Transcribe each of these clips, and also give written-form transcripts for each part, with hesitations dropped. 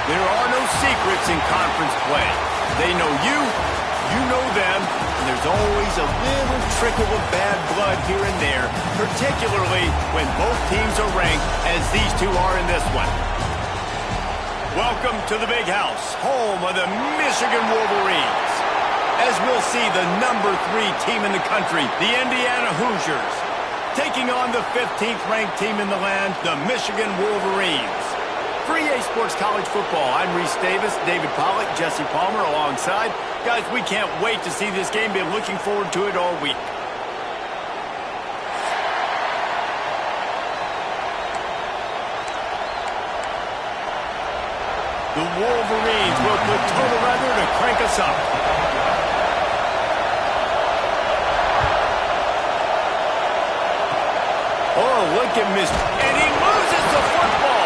There are no secrets in conference play. They know you, you know them, and there's always a little trickle of bad blood here and there, particularly when both teams are ranked as these two are in this one. Welcome to the Big House, home of the Michigan Wolverines. As we'll see, the number 3 team in the country, the Indiana Hoosiers, taking on the 15th ranked team in the land, the Michigan Wolverines. For EA Sports College Football, I'm Reese Davis, David Pollack, Jesse Palmer alongside. Guys, we can't wait to see this game. Been looking forward to it all week. The Wolverines will put total leather to crank us up. Oh, look at Miss... And he loses the football.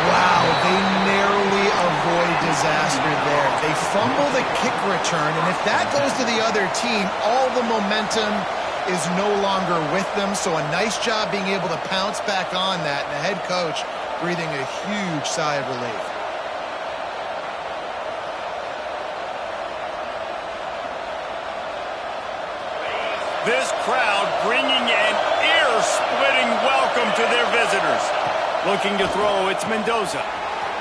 Wow, they narrowly avoid disaster there. They fumble the kick return, and if that goes to the other team, all the momentum is no longer with them. So a nice job being able to pounce back on that, and the head coach breathing a huge sigh of relief. This crowd bringing an ear-splitting welcome to their visitors. Looking to throw, it's Mendoza.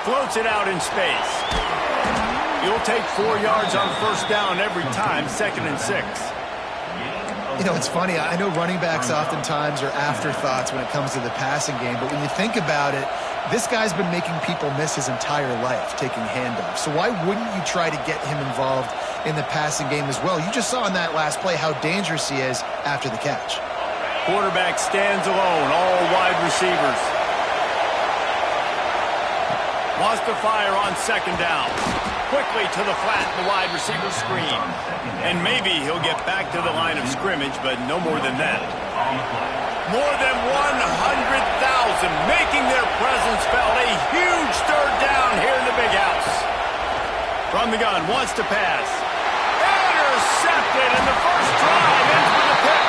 Floats it out in space. You'll take 4 yards on first down every time, 2nd and 6. You know, it's funny. I know running backs oftentimes are afterthoughts when it comes to the passing game, but when you think about it, this guy's been making people miss his entire life taking handoffs. So why wouldn't you try to get him involved in the passing game as well? You just saw in that last play how dangerous he is after the catch. Quarterback stands alone, all wide receivers. Wants to fire on 2nd down. Quickly to the flat, the wide receiver screen. And maybe he'll get back to the line of scrimmage, but no more than that. More than 100,000 making their presence felt. A huge 3rd down here in the Big House. From the gun, wants to pass. Intercepted in the first drive into the pick.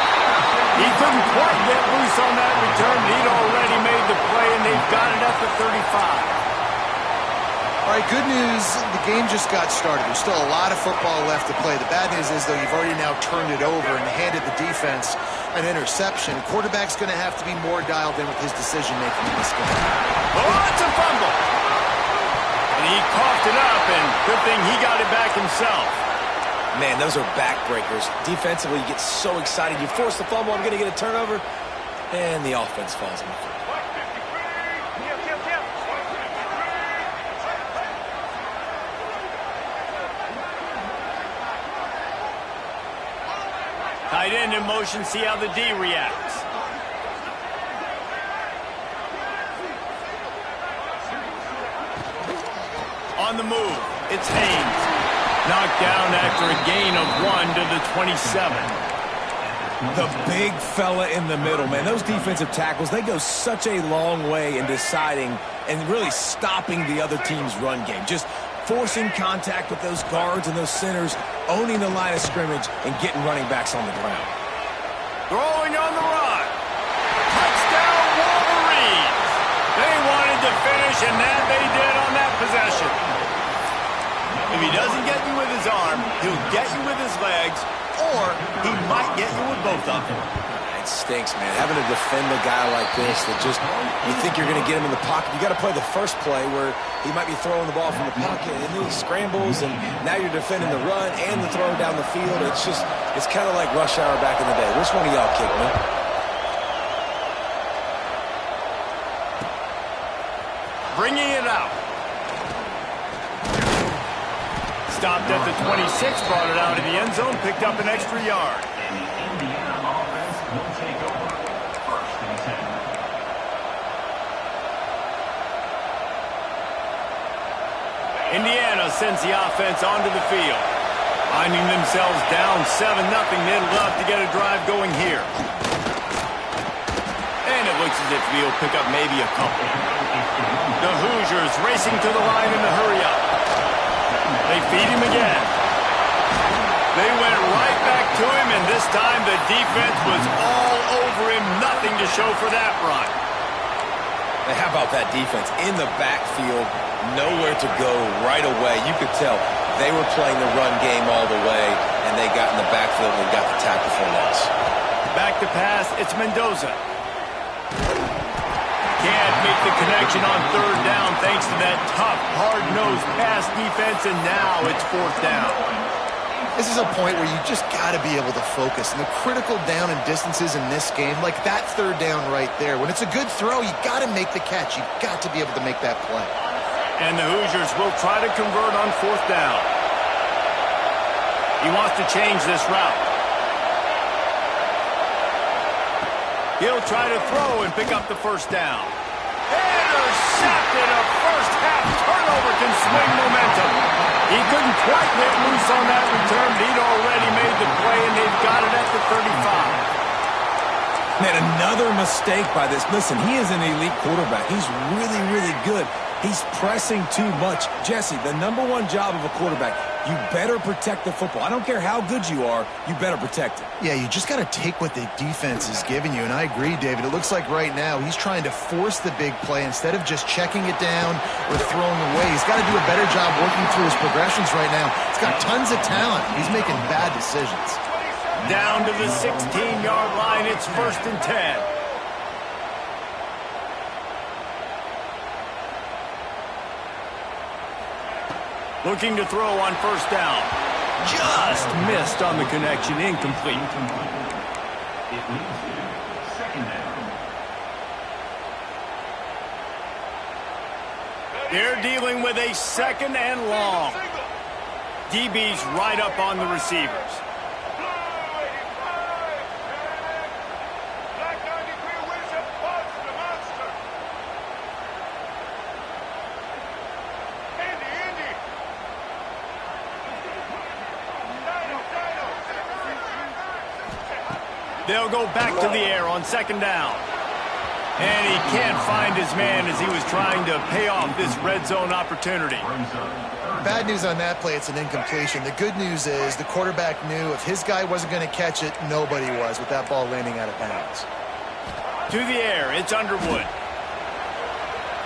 He couldn't quite get loose on that return. He'd already made the play, and they've got it at the 35. All right, good news, the game just got started. There's still a lot of football left to play. The bad news is, though, you've already now turned it over and handed the defense an interception. Quarterback's going to have to be more dialed in with his decision-making in this game. Oh, it's a fumble. And he coughed it up, and good thing he got it back himself. Man, those are backbreakers. Defensively, you get so excited. You force the fumble, I'm going to get a turnover, and the offense falls in the field. Tight end in motion, see how the D reacts. On the move, it's Haynes. Knocked down after a gain of 1 to the 27. The big fella in the middle, man. Those defensive tackles, they go such a long way in deciding and really stopping the other team's run game. Just forcing contact with those guards and those centers, owning the line of scrimmage, and getting running backs on the ground. Throwing on the run. Touchdown, Wolverines. They wanted to finish, and that they did on that possession. If he doesn't get you with his arm, he'll get you with his legs, or he might get you with both of them. It stinks, man. Having to defend a guy like this that just, you think you're going to get him in the pocket. You got to play the first play where he might be throwing the ball from the pocket, and then he scrambles, and now you're defending the run and the throw down the field. It's just, it's kind of like rush hour back in the day. Which one of y'all kicked me? Bringing it out. Stopped at the 26, brought it out of the end zone, picked up an extra yard. Indiana sends the offense onto the field. Finding themselves down 7-0, they'd love to get a drive going here. And it looks as if he'll pick up maybe a couple. The Hoosiers racing to the line in the hurry-up. They feed him again. They went right back to him, and this time the defense was all over him. Nothing to show for that run. And how about that defense? In the backfield, nowhere to go right away. You could tell they were playing the run game all the way, and they got in the backfield and got the tackle for loss. Back to pass, it's Mendoza. Can't make the connection on third down thanks to that tough, hard-nosed pass defense, and now it's fourth down. This is a point where you just got to be able to focus. And the critical down and distances in this game, like that third down right there, when it's a good throw, you got to make the catch. You got to be able to make that play. And the Hoosiers will try to convert on fourth down. He wants to change this route. He'll try to throw and pick up the first down. Intercepted. A first-half turnover can swing momentum. He couldn't quite get loose on that return, but he'd already made the play, and they've got it at the 35. Man, another mistake by this. Listen, he is an elite quarterback. He's really, really good. He's pressing too much. Jesse, the number one job of a quarterback, you better protect the football. I don't care how good you are, you better protect it. Yeah, you just got to take what the defense is giving you, and I agree, David. It looks like right now he's trying to force the big play instead of just checking it down or throwing away. He's got to do a better job working through his progressions right now. He's got tons of talent. He's making bad decisions. Down to the 16-yard line, it's 1st and 10. Looking to throw on first down. Just missed on the connection, incomplete. It leads to second down. They're dealing with a second and long. DB's right up on the receivers. They'll go back to the air on second down. And he can't find his man as he was trying to pay off this red zone opportunity. Bad news on that play, it's an incompletion. The good news is the quarterback knew if his guy wasn't going to catch it, nobody was with that ball landing out of bounds. To the air, it's Underwood.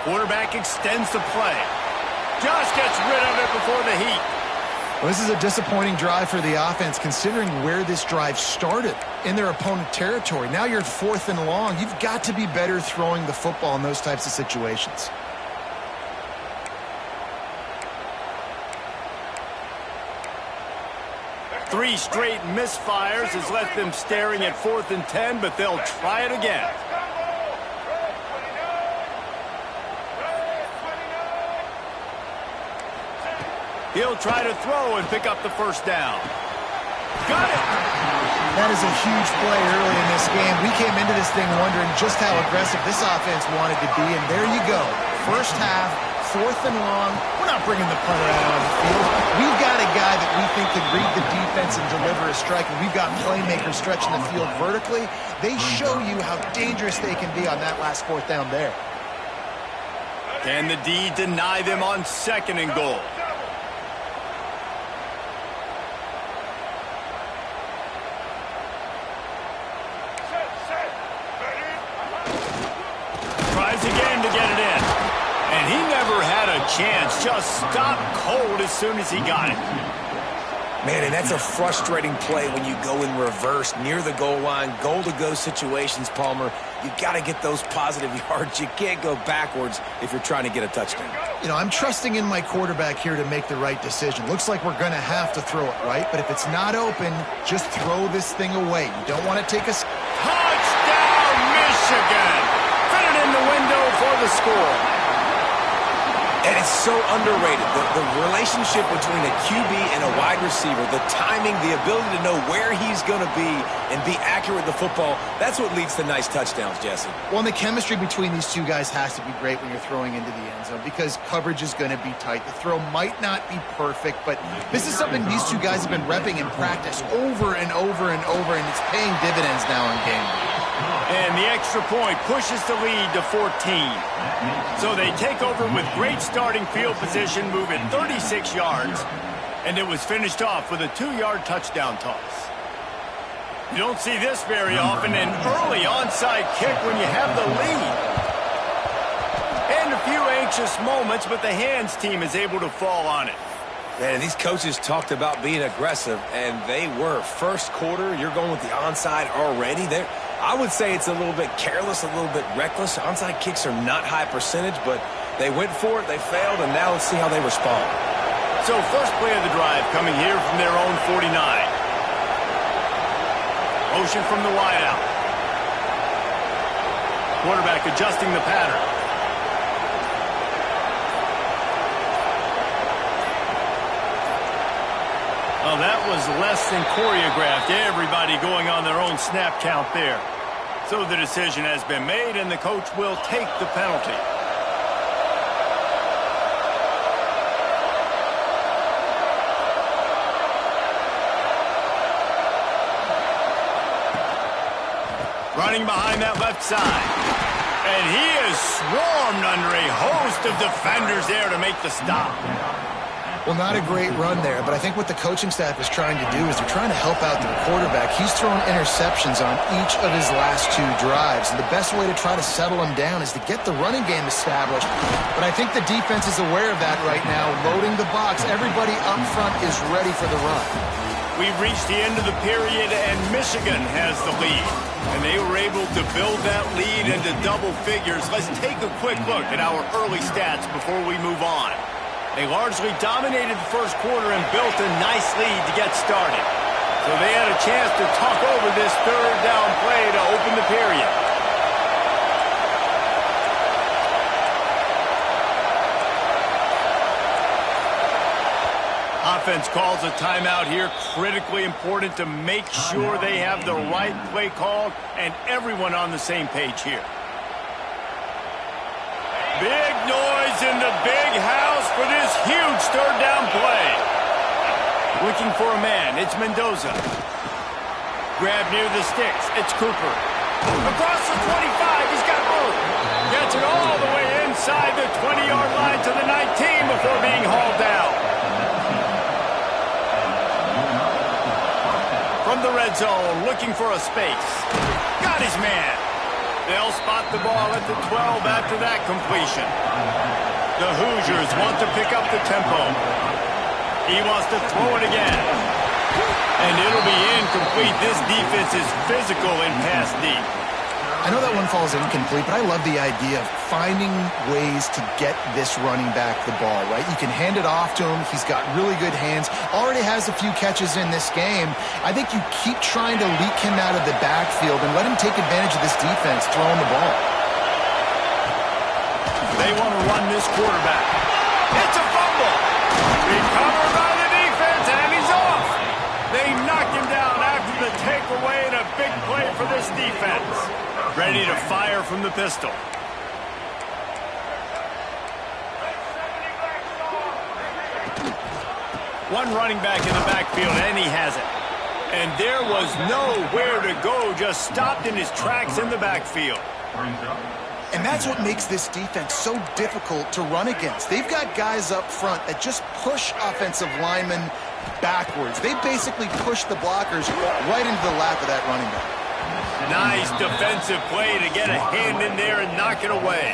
Quarterback extends the play. Just gets rid of it before the heat. Well, this is a disappointing drive for the offense considering where this drive started in their opponent territory. Now you're 4th and long. You've got to be better throwing the football in those types of situations. Three straight misfires has left them staring at 4th and 10, but they'll try it again. He'll try to throw and pick up the first down. Got it! That is a huge play early in this game. We came into this thing wondering just how aggressive this offense wanted to be, and there you go. First half, 4th and long. We're not bringing the punter out on the field. We've got a guy that we think can read the defense and deliver a strike, and we've got playmakers stretching the field vertically. They show you how dangerous they can be on that last 4th down there. Can the D deny them on 2nd and goal? Again to get it in. And he never had a chance. Just stopped cold as soon as he got it. Man, and that's a frustrating play when you go in reverse near the goal line, goal-to-go situations, Palmer. You got to get those positive yards. You can't go backwards if you're trying to get a touchdown. You know, I'm trusting in my quarterback here to make the right decision. Looks like we're going to have to throw it, right? But if it's not open, just throw this thing away. You don't want to take a... Touchdown, Michigan! In the window for the score. And it's so underrated. The relationship between a QB and a wide receiver, the timing, the ability to know where he's going to be and be accurate with the football, that's what leads to nice touchdowns, Jesse. Well, and the chemistry between these two guys has to be great when you're throwing into the end zone because coverage is going to be tight. The throw might not be perfect, but this is something these two guys have been repping in practice over and over and over, and it's paying dividends now in game. And the extra point pushes the lead to 14. So they take over with great starting field position, moving 36 yards. And it was finished off with a 2-yard touchdown toss. You don't see this very often, an early onside kick when you have the lead. anxious moments, but the hands team is able to fall on it. Man, these coaches talked about being aggressive, and they were. First quarter, you're going with the onside already. I would say it's a little bit careless, a little bit reckless. Onside kicks are not high percentage, but they went for it, they failed, and now let's see how they respond. So first play of the drive coming here from their own 49. Motion from the wideout. Quarterback adjusting the pattern. Well, that was less than choreographed. Everybody going on their own snap count there. So the decision has been made, and the coach will take the penalty. Running behind that left side. And he is swarmed under a host of defenders there to make the stop. Well, not a great run there, but I think what the coaching staff is trying to do is they're trying to help out their quarterback. He's thrown interceptions on each of his last 2 drives, and the best way to try to settle him down is to get the running game established. But I think the defense is aware of that right now, loading the box. Everybody up front is ready for the run. We've reached the end of the period, and Michigan has the lead. And they were able to build that lead into double figures. Let's take a quick look at our early stats before we move on. They largely dominated the first quarter and built a nice lead to get started. So they had a chance to talk over this third down play to open the period. Offense calls a timeout here. Critically important to make sure they have the right play called and everyone on the same page here. Big noise in the big house for this huge third down play. Looking for a man. It's Mendoza. Grab near the sticks. It's Cooper. Across the 25. He's got room. Gets it all the way inside the 20-yard line to the 19 before being hauled down. From the red zone, looking for a space. Got his man. They'll spot the ball at the 12 after that completion. The Hoosiers want to pick up the tempo. He wants to throw it again. And it'll be incomplete. This defense is physical in pass deep. I know that one falls incomplete, but I love the idea of finding ways to get this running back the ball, right? You can hand it off to him. He's got really good hands. Already has a few catches in this game. I think you keep trying to leak him out of the backfield and let him take advantage of this defense throwing the ball. They want to run this quarterback. It's a fumble. Recovered by the defense, and he's off. They knocked him down after the takeaway, and a big play for this defense. Ready to fire from the pistol. One running back in the backfield, and he has it. And there was nowhere to go, just stopped in his tracks in the backfield. And that's what makes this defense so difficult to run against. They've got guys up front that just push offensive linemen backwards. They basically push the blockers right into the lap of that running back. Nice defensive play to get a hand in there and knock it away.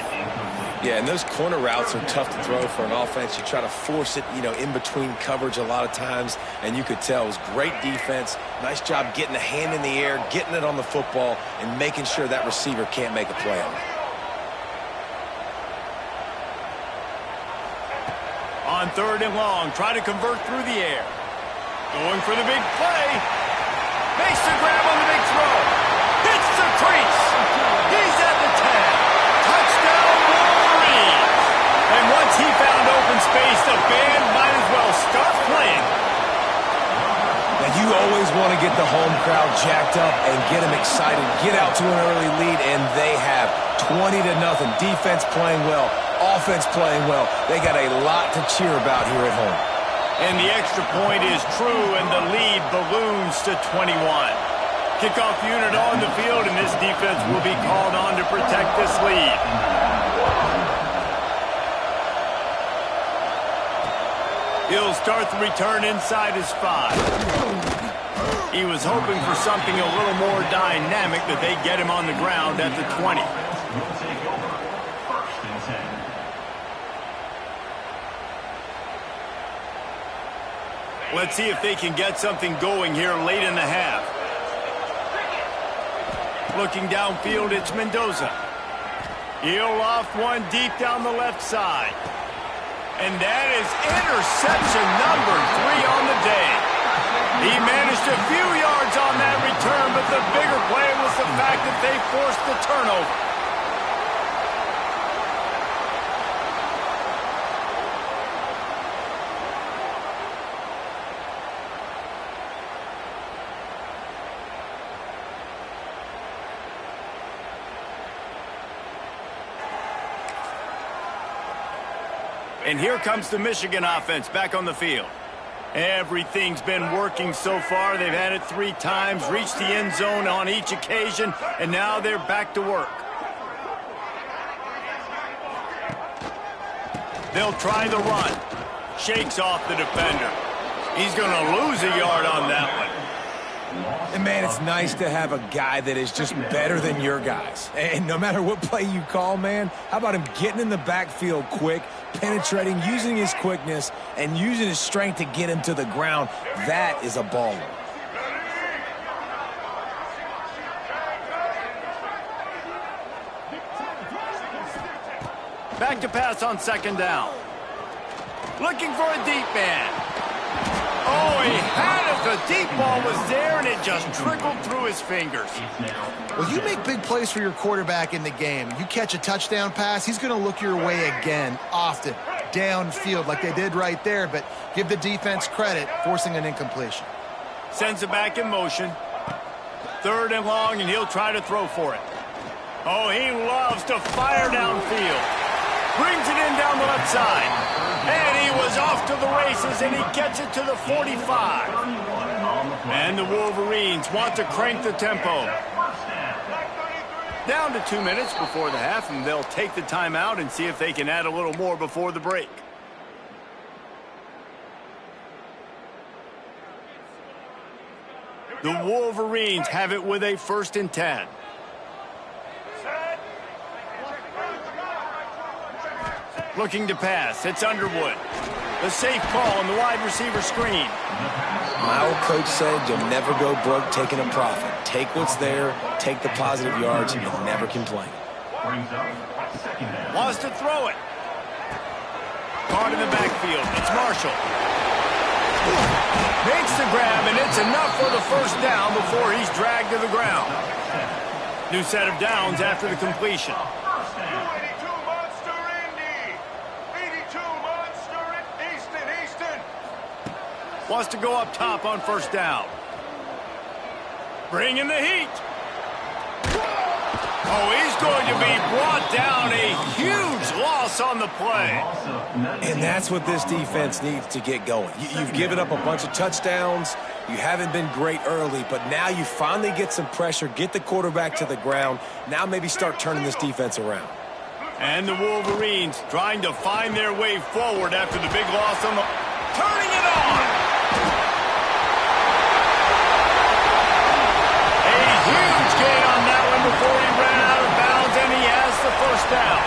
Yeah, and those corner routes are tough to throw for an offense. You try to force it, in between coverage a lot of times, and you could tell it was great defense. Nice job getting the hand in the air, getting it on the football, and making sure that receiver can't make a play on it. On 3rd and long, try to convert through the air. Going for the big play. Makes the grab on the big throw. Hits the crease. He's at the 10. Touchdown, Wolverines. And once he found open space, the band might as well start playing. Now, you always want to get the home crowd jacked up and get them excited, get out to an early lead, and they have 20-0. Defense playing well, offense playing well. They got a lot to cheer about here at home. And the extra point is true, and the lead balloons to 21. Kickoff unit on the field, and this defense will be called on to protect this lead. He'll start the return inside his 5. He was hoping for something a little more dynamic, that they get him on the ground at the 20. Let's see if they can get something going here late in the half. Looking downfield, it's Mendoza. He'll off one deep down the left side. And that is interception number 3 on the day. He managed a few yards on that return, but the bigger play was the fact that they forced the turnover. And here comes the Michigan offense back on the field. Everything's been working so far. They've had it 3 times, reached the end zone on each occasion, and now they're back to work. They'll try the run. Shakes off the defender. He's going to lose a yard on that one. And, man, it's nice to have a guy that is just better than your guys. And no matter what play you call, man, how about him getting in the backfield quick, penetrating, using his quickness, and using his strength to get him to the ground? That is a baller. Back to pass on 2nd down. Looking for a deep man. Oh, he had it. The deep ball was there, and it just trickled through his fingers. Well, you make big plays for your quarterback in the game. You catch a touchdown pass, he's going to look your way again, often, downfield like they did right there, but give the defense credit, forcing an incompletion. Sends it back in motion. 3rd and long, and he'll try to throw for it. Oh, he loves to fire downfield. Brings it in down the left side. And he was off to the races, and he gets it to the 45. And the Wolverines want to crank the tempo. Down to 2 minutes before the half, and they'll take the timeout and see if they can add a little more before the break. The Wolverines have it with a 1st and 10. Looking to pass. It's Underwood. The safe call on the wide receiver screen. My old coach said you'll never go broke taking a profit. Take what's there, take the positive yards, and never complain. Wants to throw it. Caught in the backfield. It's Marshall. Makes the grab, and it's enough for the 1st down before he's dragged to the ground. New set of downs after the completion. Wants to go up top on 1st down. Bringing the heat. Oh, he's going to be brought down. A huge loss on the play. And that's what this defense needs to get going. You've given up a bunch of touchdowns. You haven't been great early, but now you finally get some pressure, get the quarterback to the ground. Now maybe start turning this defense around. And the Wolverines trying to find their way forward after the big loss on the... Turning it on! Huge gain on that one before he ran out of bounds, and he has the 1st down.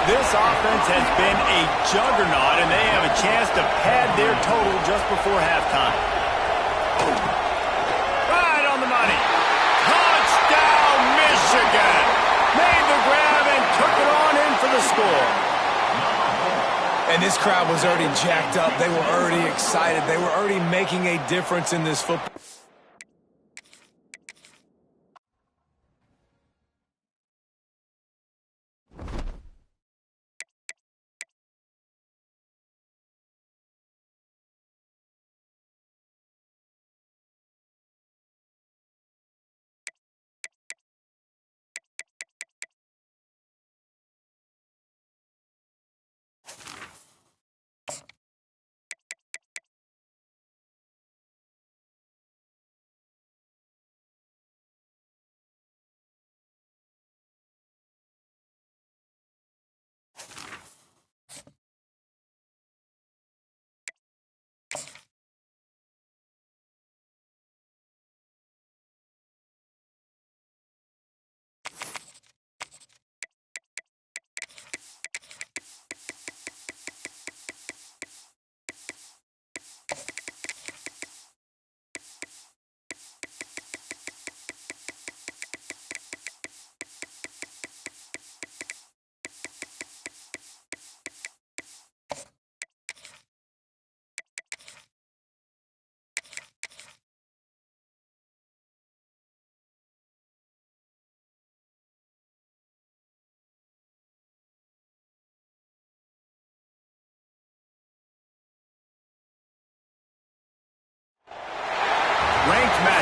This offense has been a juggernaut, and they have a chance to pad their total just before halftime. Right on the money. Touchdown, Michigan. Made the grab and took it on in for the score. And this crowd was already jacked up. They were already excited. They were already making a difference in this football.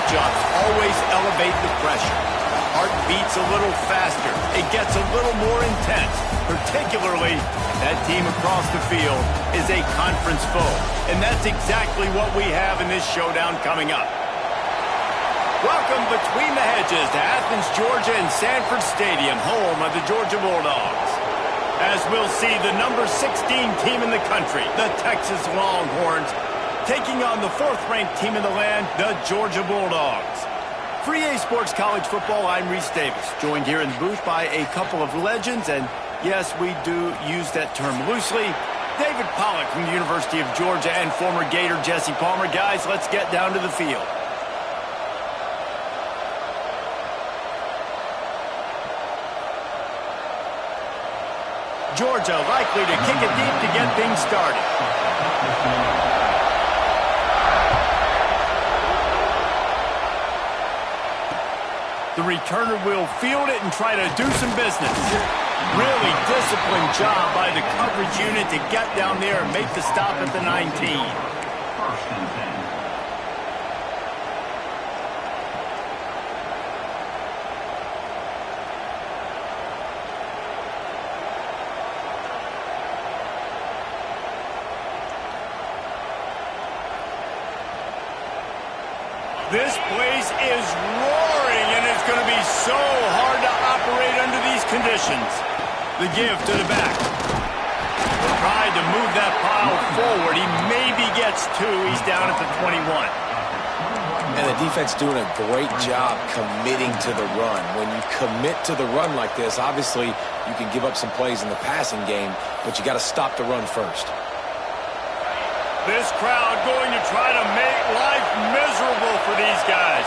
matchups always elevate the pressure. Heart beats a little faster. It gets a little more intense, particularly that team across the field is a conference foe. And that's exactly what we have in this showdown coming up. Welcome between the hedges to Athens, Georgia and Sanford Stadium, home of the Georgia Bulldogs. As we'll see, the number 16 team in the country, the Texas Longhorns, taking on the 4th-ranked team in the land, the Georgia Bulldogs. For EA Sports College Football, I'm Reese Davis, joined here in the booth by a couple of legends, and yes, we do use that term loosely. David Pollack from the University of Georgia and former Gator Jesse Palmer. Guys, let's get down to the field. Georgia likely to kick it deep to get things started. The returner will field it and try to do some business. Really disciplined job by the coverage unit to get down there and make the stop at the 19. First and 10. This place is roaring, and it's going to be so hard to operate under these conditions. The give to the back. Tried to move that pile forward. He maybe gets 2. He's down at the 21. And the defense doing a great job committing to the run. When you commit to the run like this, obviously you can give up some plays in the passing game, but you got to stop the run first. This crowd going to try to make life miserable for these guys.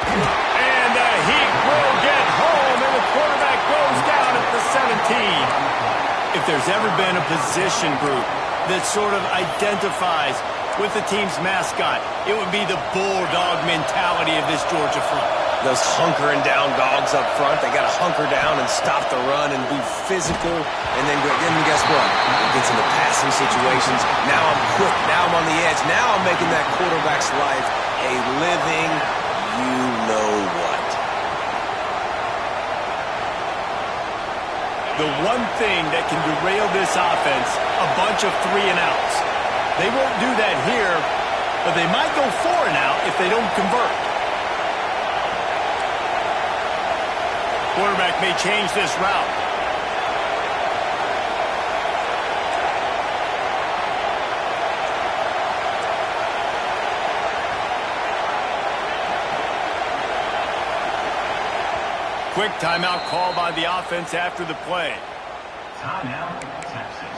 And the Heat will get home, and the quarterback goes down at the 17. If there's ever been a position group that sort of identifies with the team's mascot, it would be the bulldog mentality of this Georgia front. Those hunkering down dogs up front, they got to hunker down and stop the run and be physical. And then guess what? It gets into passing situations. Now I'm quick. Now I'm on the edge. Now I'm making that quarterback's life a living you-know-what. The one thing that can derail this offense, a bunch of 3-and-outs. They won't do that here, but they might go 4-and-out if they don't convert. Quarterback may change this route. Quick timeout call by the offense after the play. Timeout, Texas.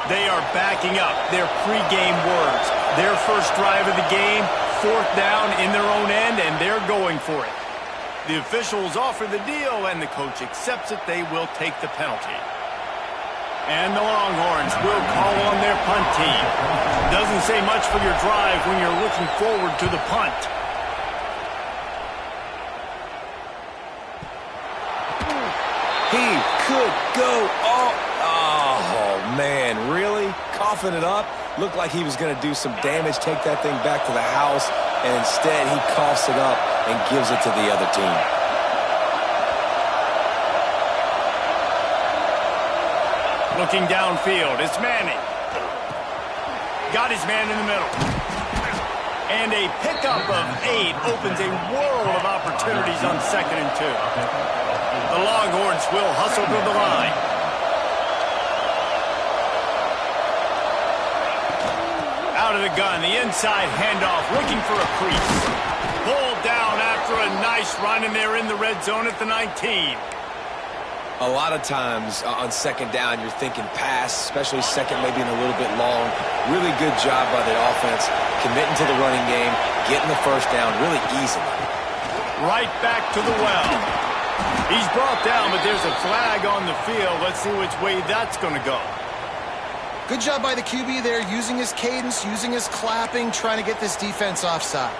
They are backing up their pregame words. Their first drive of the game, 4th down in their own end, and they're going for it. The officials offer the deal, and the coach accepts it. They will take the penalty. And the Longhorns will call on their punt team. Doesn't say much for your drive when you're looking forward to the punt. He could go all... Oh, man, really? Coughing it up? Looked like he was going to do some damage, take that thing back to the house, and instead he coughs it up and gives it to the other team. Looking downfield, it's Manning. Got his man in the middle. And a pickup of 8 opens a world of opportunities on 2nd and 2. The Longhorns will hustle to the line. Out of the gun, the inside handoff, looking for a crease. Pulled down after a nice run, and they're in the red zone at the 19. A lot of times on 2nd down, you're thinking pass, especially 2nd, maybe a little bit long. Really good job by the offense, committing to the running game, getting the 1st down really easily. Right back to the well. He's brought down, but there's a flag on the field. Let's see which way that's going to go. Good job by the QB there, using his cadence, using his clapping, trying to get this defense offside.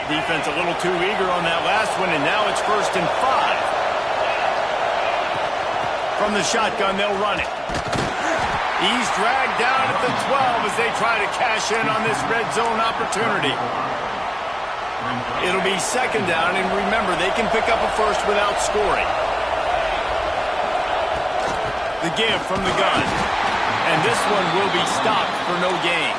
Defense a little too eager on that last one, and now it's 1st and 5. From the shotgun, they'll run it. He's dragged down at the 12 as they try to cash in on this red zone opportunity. It'll be 2nd down, and remember, they can pick up a first without scoring. The give from the gun. And this one will be stopped for no gain.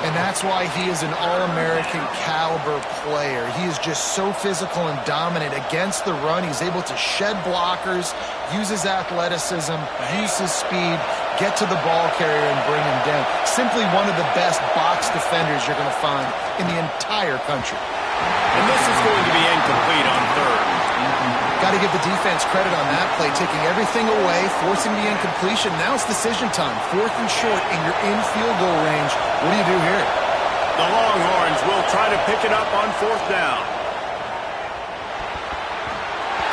And that's why he is an All-American caliber player. He is just so physical and dominant against the run. He's able to shed blockers, use his athleticism, use his speed, get to the ball carrier and bring him down. Simply one of the best box defenders you're going to find in the entire country. And this is going to be incomplete on 3rd. Got to give the defense credit on that play, taking everything away, forcing the incompletion. Now it's decision time. 4th and short, and you're in field goal range. What do you do here? The Longhorns will try to pick it up on 4th down.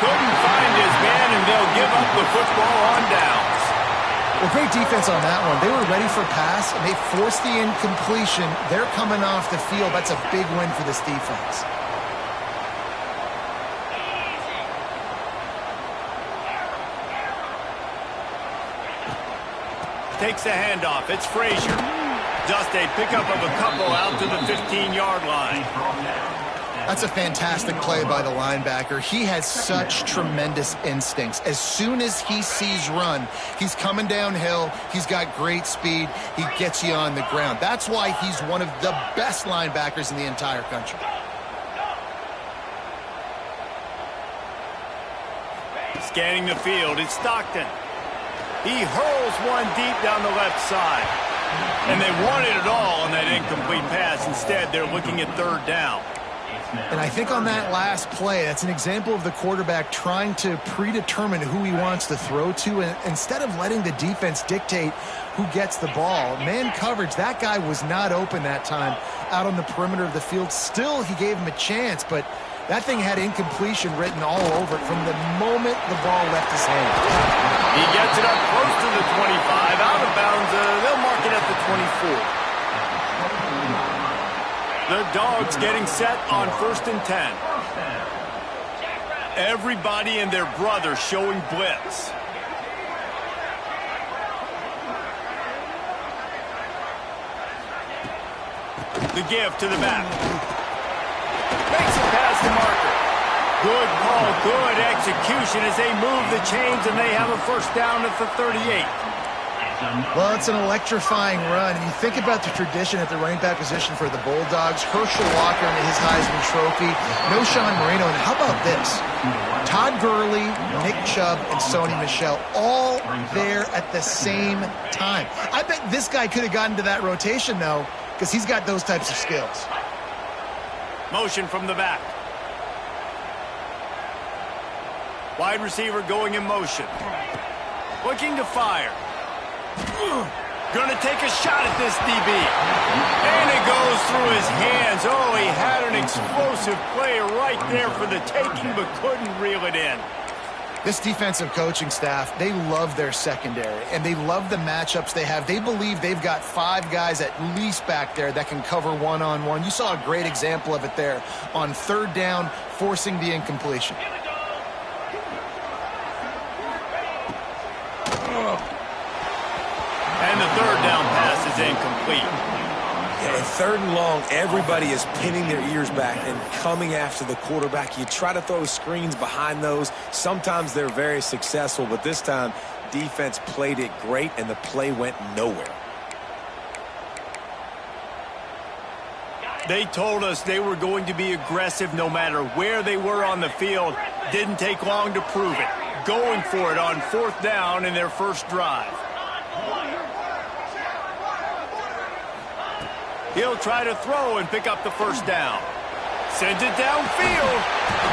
Couldn't find his man, and they'll give up the football on downs. Well, great defense on that one. They were ready for pass, and they forced the incompletion. They're coming off the field. That's a big win for this defense. Takes the handoff. It's Frazier. Just a pickup of a couple out to the 15-yard line. That's a fantastic play by the linebacker. He has such tremendous instincts. As soon as he sees run, he's coming downhill. He's got great speed. He gets you on the ground. That's why he's one of the best linebackers in the entire country. Scanning the field, it's Stockton. He hurls one deep down the left side. And they wanted it all on that incomplete pass. Instead, they're looking at 3rd down. And I think on that last play, that's an example of the quarterback trying to predetermine who he wants to throw to. And instead of letting the defense dictate who gets the ball, man coverage, that guy was not open that time out on the perimeter of the field. Still, he gave him a chance, but that thing had incompletion written all over it from the moment the ball left his hand. He gets it up close to the 25, out of bounds. They'll mark it at the 24. The Dogs getting set on 1st and 10. Everybody and their brother showing blitz. The give to the back. Makes it past the marker. Good call, good execution as they move the chains and they have a 1st down at the 38. Well, it's an electrifying run. And you think about the tradition at the running back position for the Bulldogs. Herschel Walker and his Heisman Trophy. Knowshon Moreno. And how about this? Todd Gurley, Nick Chubb, and Sony Michel all there at the same time. I bet this guy could have gotten to that rotation, though, because he's got those types of skills. Motion from the back. Wide receiver going in motion. Looking to fire. Going to take a shot at this DB. And it goes through his hands. Oh, he had an explosive play right there for the taking, but couldn't reel it in. This defensive coaching staff, they love their secondary, and they love the matchups they have. They believe they've got 5 guys at least back there that can cover one-on-one. You saw a great example of it there on 3rd down, forcing the incompletion. And the 3rd down pass is incomplete. Yeah, and 3rd and long, everybody is pinning their ears back and coming after the quarterback. You try to throw screens behind those. Sometimes they're very successful, but this time, defense played it great, and the play went nowhere. They told us they were going to be aggressive no matter where they were on the field. Didn't take long to prove it. Going for it on 4th down in their first drive. He'll try to throw and pick up the 1st down. Sends it downfield.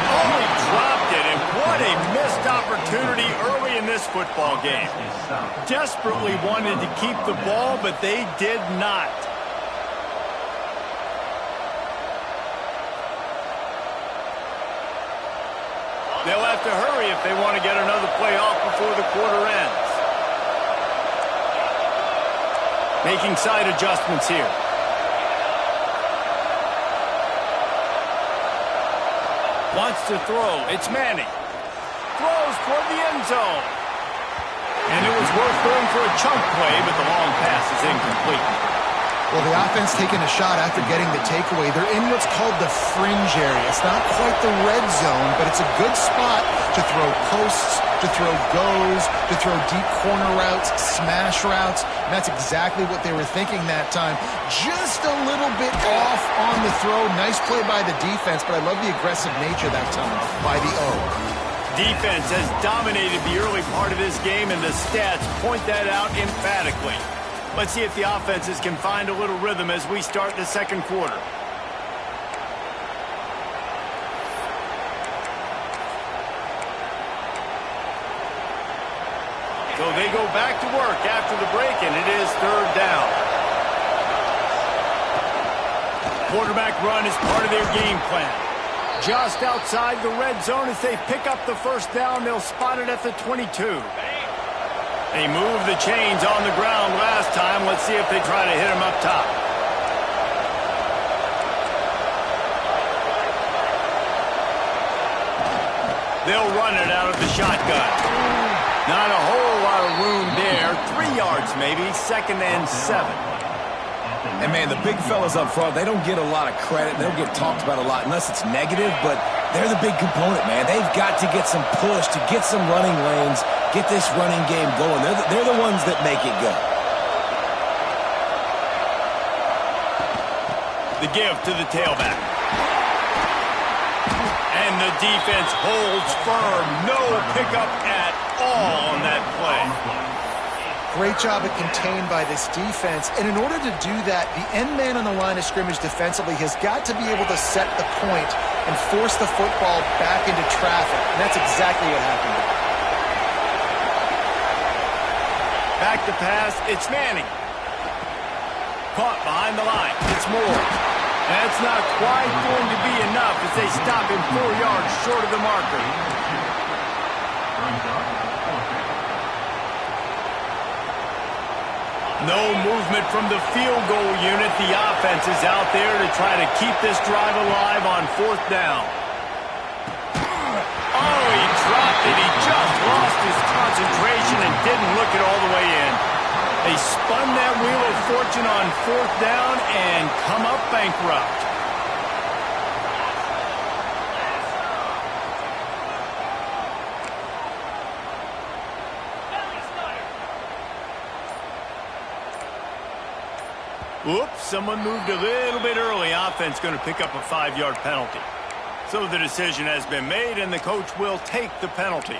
Oh, he dropped it, and what a missed opportunity early in this football game. Desperately wanted to keep the ball, but they did not. They'll have to hurry if they want to get another play off before the quarter ends. Making side adjustments here. Wants to throw. It's Manning. Throws toward the end zone. And it was worth going for a chunk play, but the long pass is incomplete. Well, the offense taking a shot after getting the takeaway. They're in what's called the fringe area. It's not quite the red zone, but it's a good spot to throw posts, to throw goes, to throw deep corner routes, smash routes. And that's exactly what they were thinking that time. Just a little bit off on the throw. Nice play by the defense, but I love the aggressive nature that time by the O. Defense has dominated the early part of this game, and the stats point that out emphatically. Let's see if the offenses can find a little rhythm as we start the second quarter. So they go back to work after the break, and it is third down. Quarterback run is part of their game plan. Just outside the red zone as they pick up the first down. They'll spot it at the 22. They moved the chains on the ground last time. Let's see if they try to hit him up top. They'll run it out of the shotgun. Not a whole lot of room there. 3 yards maybe, 2nd and 7. And, man, the big fellas up front, they don't get a lot of credit. They don't get talked about a lot unless it's negative, but they're the big component, man. They've got to get some push, to get some running lanes, get this running game going. They're the ones that make it go. The give to the tailback. And the defense holds firm. No pickup at all on that play. Great job at contained by this defense. And in order to do that, the end man on the line of scrimmage defensively has got to be able to set the point and force the football back into traffic. And that's exactly what happened. Back to pass. It's Manning. Caught behind the line. It's Moore. That's not quite going to be enough as they stop him 4 yards short of the marker. No movement from the field goal unit. The offense is out there to try to keep this drive alive on 4th down. Oh, he dropped it. He just lost his concentration and didn't look it all the way in. They spun that wheel of fortune on 4th down and come up bankrupt. Oops, someone moved a little bit early. Offense going to pick up a 5-yard penalty. So the decision has been made, and the coach will take the penalty.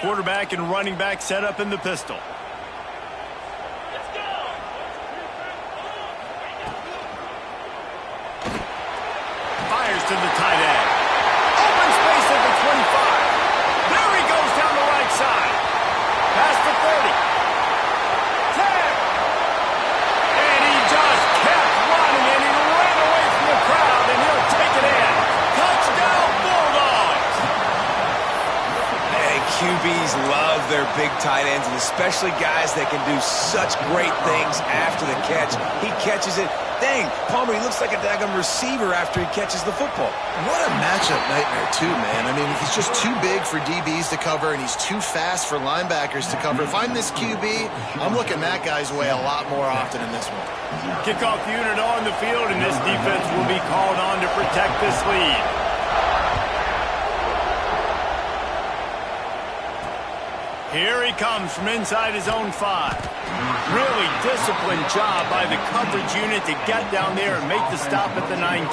Quarterback and running back set up in the pistol. Fires to the tight end. Open space at the 25. There he goes down the right side. Past the 30. 10. And he just kept running, and he ran away from the crowd, and he'll take it in. Touchdown, Bulldogs. Hey, QBs love their big tight ends, and especially guys that can do such great things after the catch. He catches it. Dang, Palmer, he looks like a daggum receiver after he catches the football. What a matchup nightmare, too, man. I mean, he's just too big for DBs to cover, and he's too fast for linebackers to cover. If I'm this QB, I'm looking that guy's way a lot more often in this one. Kickoff unit on the field, and this defense will be called on to protect this lead. Here he comes from inside his own 5. Really disciplined job by the coverage unit to get down there and make the stop at the 19.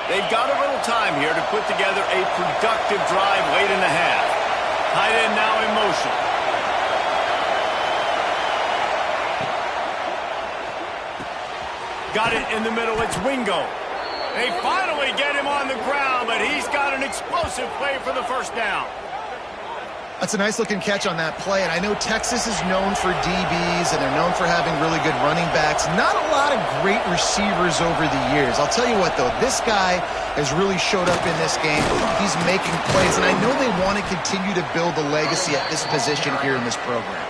They've got a little time here to put together a productive drive late in the half. Tight end now in motion. Got it in the middle. It's Wingo. They finally get him on the ground, but he's got an explosive play for the first down. That's a nice-looking catch on that play, and I know Texas is known for DBs, and they're known for having really good running backs. Not a lot of great receivers over the years. I'll tell you what, though, this guy has really showed up in this game. He's making plays, and I know they want to continue to build a legacy at this position here in this program.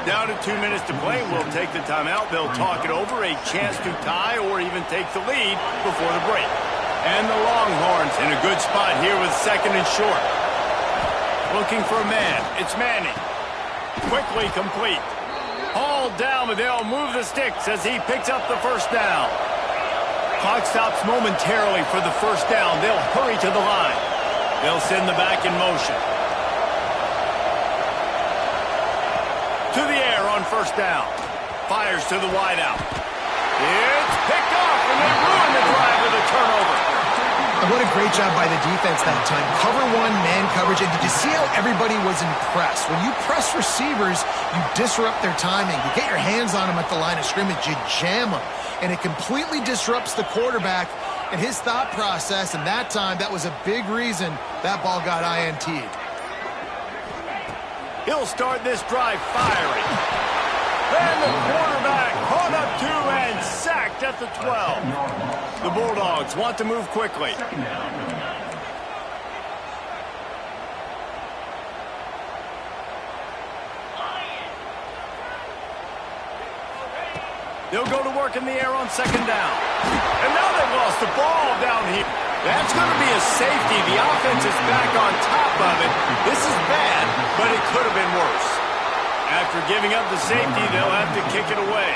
Down to 2 minutes to play. We'll take the timeout. They'll talk it over, a chance to tie or even take the lead before the break. And the Longhorns in a good spot here with second and short. Looking for a man. It's Manning. Quickly complete. Hauled down, but they'll move the sticks as he picks up the first down. Clock stops momentarily for the first down. They'll hurry to the line. They'll send the back in motion. To the air on first down. Fires to the wideout. It's picked off, and they ruin the drive with a turnover. And what a great job by the defense that time. Cover one, man coverage, and did you see how everybody was impressed? When you press receivers, you disrupt their timing. You get your hands on them at the line of scrimmage, you jam them, and it completely disrupts the quarterback and his thought process, and that time, that was a big reason that ball got INT'd. He'll start this drive firing. And the quarterback caught up to and sacked at the 12. The Bulldogs want to move quickly. They'll go to work in the air on second down. And now they've lost the ball down here. That's going to be a safety. The offense is back on top of it. This is bad, but it could have been worse. After giving up the safety, they'll have to kick it away.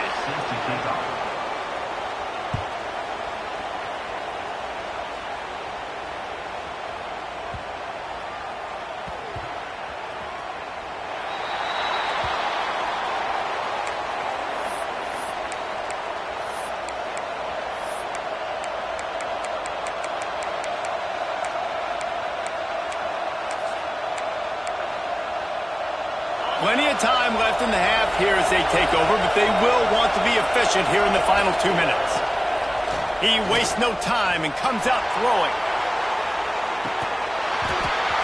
Plenty of time left in the half here as they take over, but they will want to be efficient here in the final 2 minutes. He wastes no time and comes out throwing.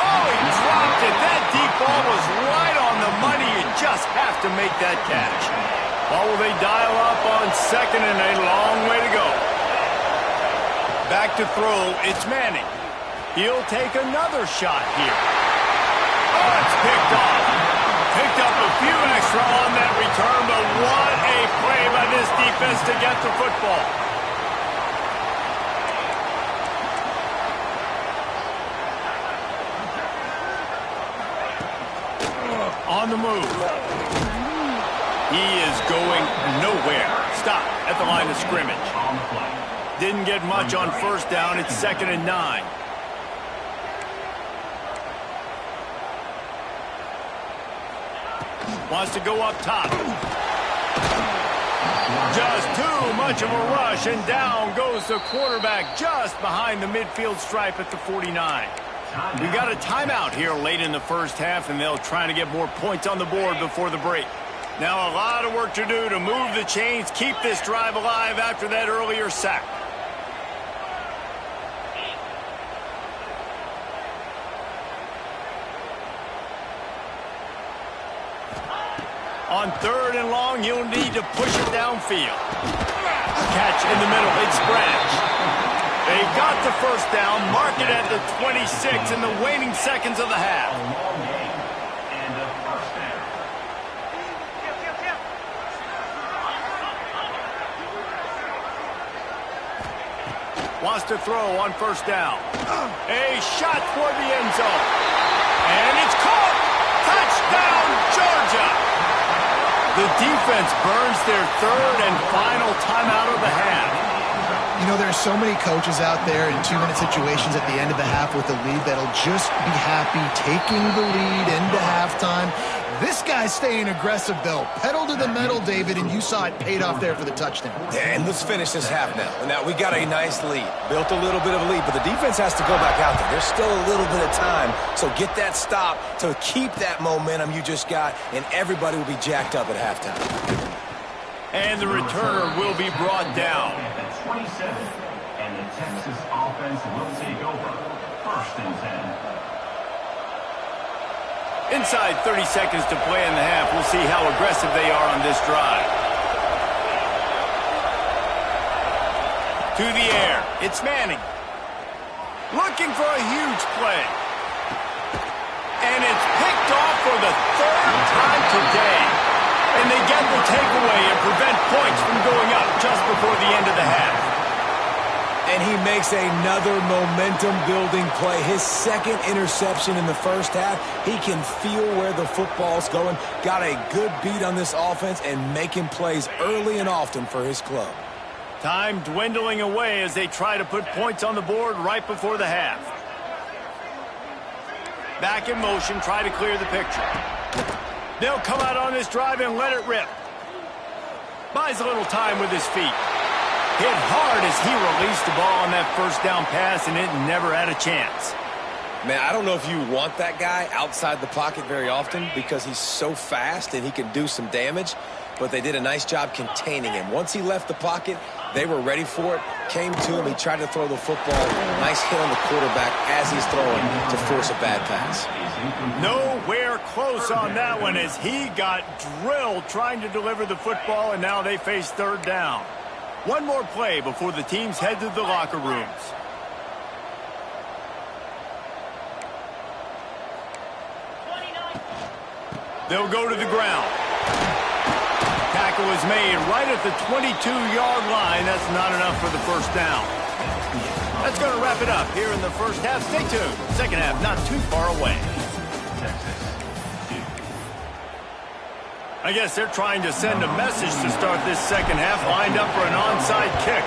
Oh, he dropped it. That deep ball was right on the money. You just have to make that catch. Ball will they dial up on second and a long way to go. Back to throw. It's Manning. He'll take another shot here. Oh, it's picked off. Picked up a few extra on that return, but what a play by this defense to get the football. On the move. He is going nowhere. Stop at the line of scrimmage. Didn't get much on first down. It's 2nd and 9. Wants to go up top. Just too much of a rush, and down goes the quarterback just behind the midfield stripe at the 49. We got a timeout here late in the first half, and they'll try to get more points on the board before the break. Now a lot of work to do to move the chains, keep this drive alive after that earlier sack. On 3rd and long, you'll need to push it downfield. Catch in the middle. It's Branch. They got the first down. Mark it at the 26 in the waning seconds of the half. And a first down. Wants to throw on first down. A shot for the end zone. And it's caught. Touchdown, Georgia. The defense burns their 3rd and final timeout of the half. You know, there are so many coaches out there in 2-minute situations at the end of the half with the lead that'll just be happy taking the lead into halftime. This guy's staying aggressive, though. Pedal to the metal, David, and you saw it paid off there for the touchdown. Yeah, and let's finish this half now. Now, we got a nice lead. Built a little bit of a lead, but the defense has to go back out there. There's still a little bit of time, so get that stop to keep that momentum you just got, and everybody will be jacked up at halftime. And the returner will be brought down. At the 27, and the Texas offense will take over. 1st and 10. Inside 30 seconds to play in the half. We'll see how aggressive they are on this drive. To the air. It's Manning. Looking for a huge play. And it's picked off for the third time today. And they get the takeaway and prevent points from going up just before the end of the half. And he makes another momentum-building play. His second interception in the first half. He can feel where the football's going. Got a good beat on this offense and making plays early and often for his club. Time dwindling away as they try to put points on the board right before the half. Back in motion, try to clear the picture. They'll come out on this drive and let it rip. Buys a little time with his feet. Hit hard as he released the ball on that first down pass, and it never had a chance. Man, I don't know if you want that guy outside the pocket very often because he's so fast and he can do some damage, but they did a nice job containing him. Once he left the pocket, they were ready for it, came to him, he tried to throw the football. Nice hit on the quarterback as he's throwing to force a bad pass. Nowhere close on that one as he got drilled trying to deliver the football, and now they face third down. One more play before the teams head to the locker rooms. They'll go to the ground. Tackle is made right at the 22-yard line. That's not enough for the first down. That's going to wrap it up here in the first half. Stay tuned. Second half not too far away. I guess they're trying to send a message to start this second half, lined up for an onside kick.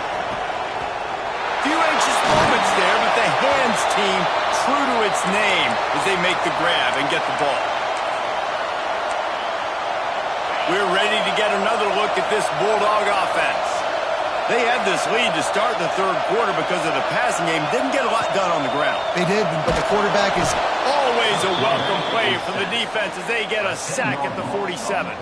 Few anxious moments there, but the hands team true to its name as they make the grab and get the ball. We're ready to get another look at this Bulldog offense. They had this lead to start the third quarter because of the passing game. Didn't get a lot done on the ground. They did, but the quarterback is always a welcome play for the defense as they get a sack at the 47.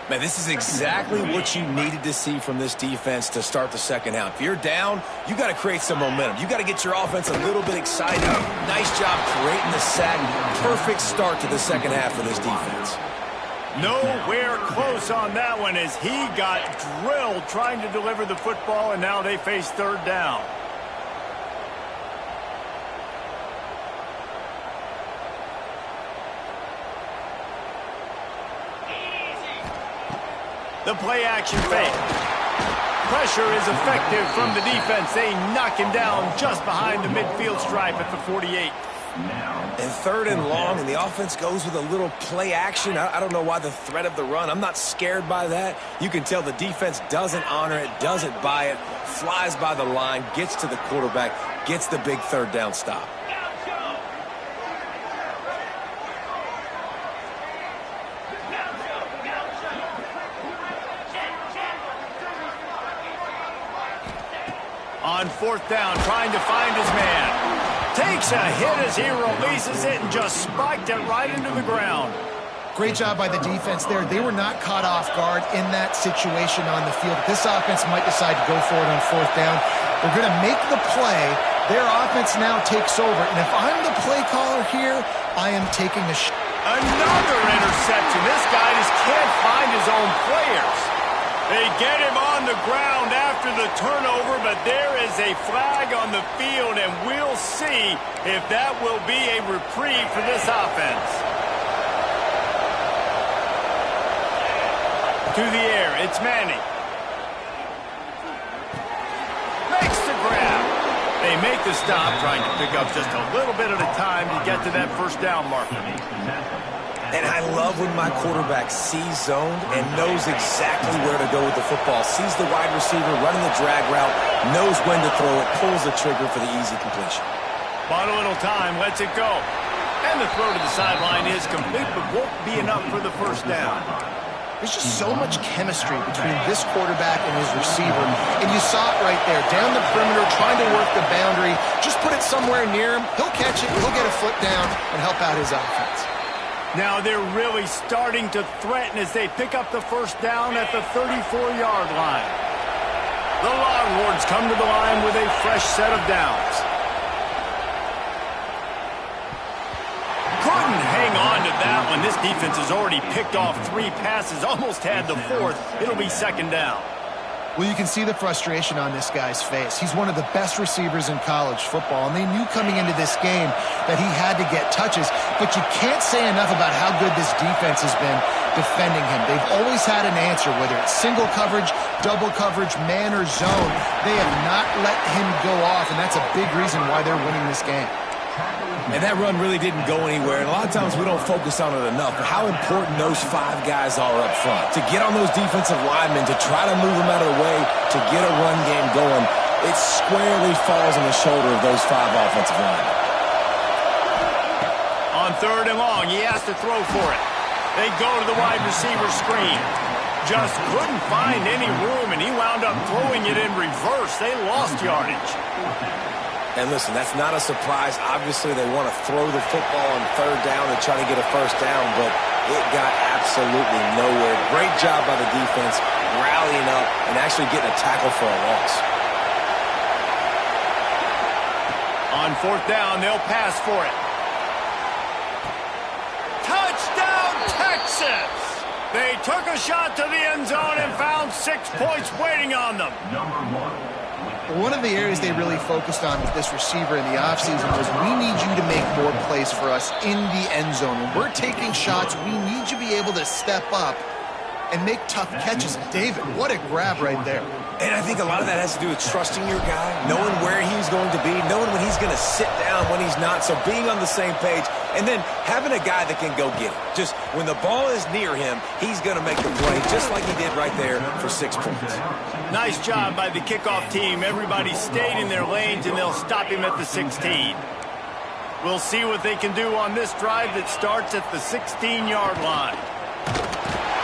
Man, this is exactly what you needed to see from this defense to start the second half. If you're down, you got to create some momentum. You got to get your offense a little bit excited. Nice job creating the sack. Perfect start to the second half for this defense. Nowhere close on that one as he got drilled trying to deliver the football, and now they face third down. The play action fake. Pressure is effective from the defense. They knock him down just behind the midfield stripe at the 48. And third and long, and the offense goes with a little play action. I don't know why the threat of the run. I'm not scared by that. You can tell the defense doesn't honor it, doesn't buy it, flies by the line, gets to the quarterback, gets the big third down stop. On fourth down, trying to find his man. Takes a hit as he releases it and just spiked it right into the ground. Great job by the defense there. They were not caught off guard in that situation on the field. This offense might decide to go for it on fourth down. They're going to make the play. Their offense now takes over. And if I'm the play caller here, I am taking a shot. Another interception. This guy just can't find his own players. They get him on the ground after the turnover, but there is a flag on the field, and we'll see if that will be a reprieve for this offense. To the air, it's Manning. Makes the grab. They make the stop, trying to pick up just a little bit at a time to get to that first down marker. And I love when my quarterback sees zoned and knows exactly where to go with the football. Sees the wide receiver running the drag route, knows when to throw it, pulls the trigger for the easy completion. Bought a little time, lets it go. And the throw to the sideline is complete, but won't be enough for the first down. There's just so much chemistry between this quarterback and his receiver. And you saw it right there, down the perimeter, trying to work the boundary. Just put it somewhere near him. He'll catch it, he'll get a foot down, and help out his offense. Now they're really starting to threaten as they pick up the first down at the 34-yard line. The Longhorns come to the line with a fresh set of downs. Couldn't hang on to that This defense has already picked off 3 passes, almost had the 4th. It'll be 2nd down. Well, you can see the frustration on this guy's face. He's one of the best receivers in college football, and they knew coming into this game that he had to get touches, but you can't say enough about how good this defense has been defending him. They've always had an answer, whether it's single coverage, double coverage, man or zone. They have not let him go off, and that's a big reason why they're winning this game. And that run really didn't go anywhere. And a lot of times we don't focus on it enough. But how important those 5 guys are up front. To get on those defensive linemen, to try to move them out of the way, to get a run game going, it squarely falls on the shoulder of those 5 offensive linemen. On 3rd and long, he has to throw for it. They go to the wide receiver screen. Just couldn't find any room, and he wound up throwing it in reverse. They lost yardage. And listen, that's not a surprise. Obviously, they want to throw the football on 3rd down and try to get a 1st down, but it got absolutely nowhere. Great job by the defense, rallying up and actually getting a tackle for a loss. On 4th down, they'll pass for it. Touchdown, Texas! They took a shot to the end zone and found 6 points waiting on them. Number 1. One of the areas they really focused on with this receiver in the offseason was, we need you to make more plays for us in the end zone. When we're taking shots, we need you to be able to step up and make tough catches. David, what a grab right there. And I think a lot of that has to do with trusting your guy, knowing where he's going to be, knowing when he's going to sit down, when he's not, so being on the same page, and then having a guy that can go get it. Just when the ball is near him, he's going to make the play, just like he did right there for 6 points. Nice job by the kickoff team. Everybody stayed in their lanes, and they'll stop him at the 16. We'll see what they can do on this drive that starts at the 16-yard line.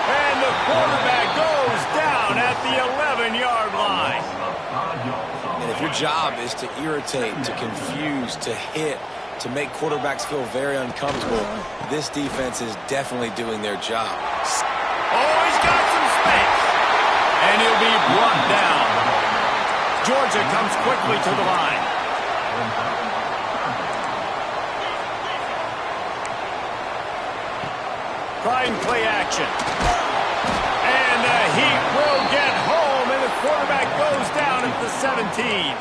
And the quarterback goes down at the 11-yard line. And if your job is to irritate, to confuse, to hit, to make quarterbacks feel very uncomfortable, this defense is definitely doing their job. Oh, he's got some space. And he'll be brought down. Georgia comes quickly to the line. Trying play action. And the Heat will get home, and the quarterback goes down at the 17.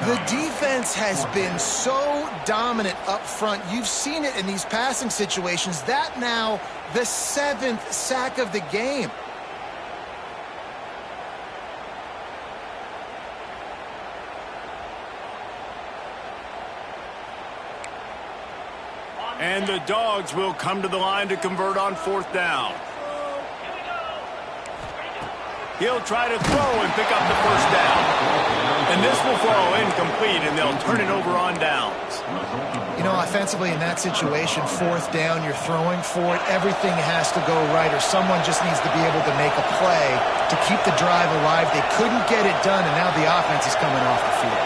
The defense has been so dominant up front. You've seen it in these passing situations. That now the 7th sack of the game. And the Dogs will come to the line to convert on 4th down. He'll try to throw and pick up the 1st down. And this will fall incomplete, and they'll turn it over on downs. You know, offensively in that situation, 4th down, you're throwing for it. Everything has to go right, or someone just needs to be able to make a play to keep the drive alive. They couldn't get it done, and now the offense is coming off the field.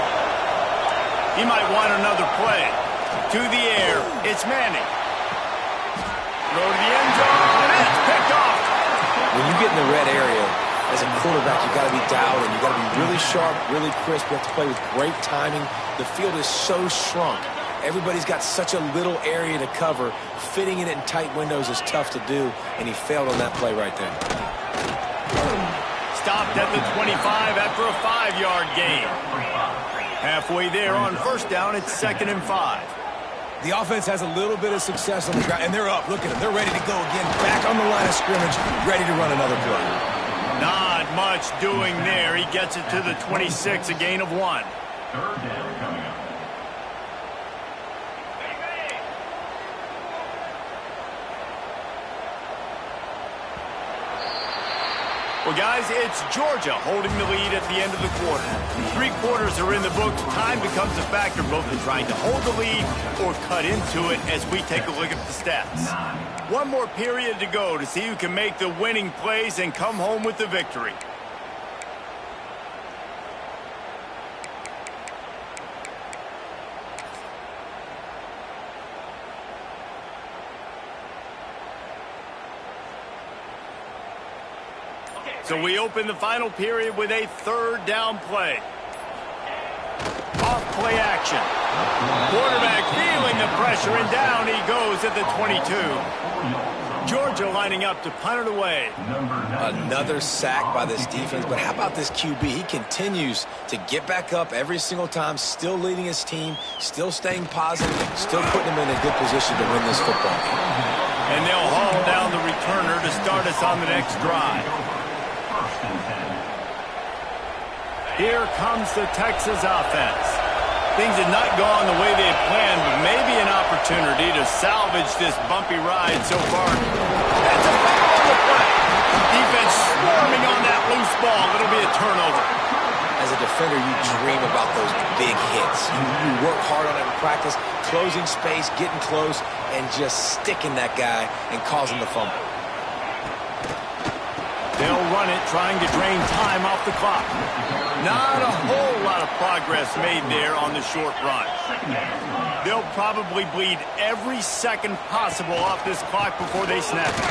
He might want another play. To the air, it's Manning. Throw to the end zone, and it's picked off. When you get in the red area, as a quarterback, you got to be dialed in. You got to be really sharp, really crisp. You have to play with great timing. The field is so shrunk. Everybody's got such a little area to cover. Fitting it in tight windows is tough to do, and he failed on that play right there. Stopped at the 25 after a 5-yard gain. Halfway there on 1st down, it's 2nd and 5. The offense has a little bit of success on the ground, and they're up. Look at them. They're ready to go again. Back on the line of scrimmage, ready to run another play. Not much doing there. He gets it to the 26, a gain of 1. 3rd down coming up. Well, guys, it's Georgia holding the lead at the end of the quarter. 3 quarters are in the books. Time becomes a factor both in trying to hold the lead or cut into it as we take a look at the stats. 1 more period to go to see who can make the winning plays and come home with the victory. So we open the final period with a 3rd down play. Off play action. Quarterback feeling the the pressure, and down he goes at the 22. Georgia lining up to punt it away. Another sack by this defense, but how about this QB? He continues to get back up every single time, still leading his team, still staying positive, still putting him in a good position to win this football game. And they'll haul down the returner to start us on the next drive. Here comes the Texas offense. Things had not gone the way they had planned, but maybe an opportunity to salvage this bumpy ride so far. That's a foul on the play. Defense swarming on that loose ball. It'll be a turnover. As a defender, you dream about those big hits. You work hard on it in practice, closing space, getting close, and just sticking that guy and causing the fumble. They'll run it, trying to drain time off the clock. Not a whole lot of progress made there on the short run. They'll probably bleed every second possible off this clock before they snap it.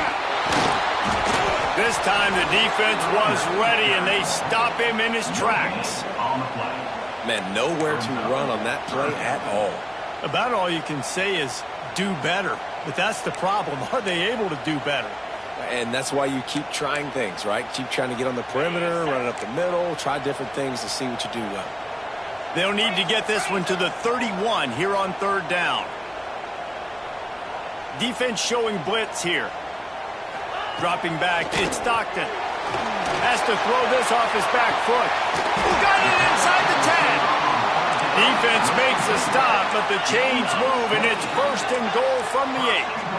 This time the defense was ready, and they stop him in his tracks. Man, nowhere to run on that play at all. About all you can say is do better. But that's the problem. Are they able to do better? And that's why you keep trying things, right? Keep trying to get on the perimeter, run it up the middle, try different things to see what you do well. They'll need to get this one to the 31 here on third down. Defense showing blitz here. Dropping back, it's Stockton. Has to throw this off his back foot. Got it inside the 10. Defense makes a stop, but the chains move, and it's first and goal from the 8.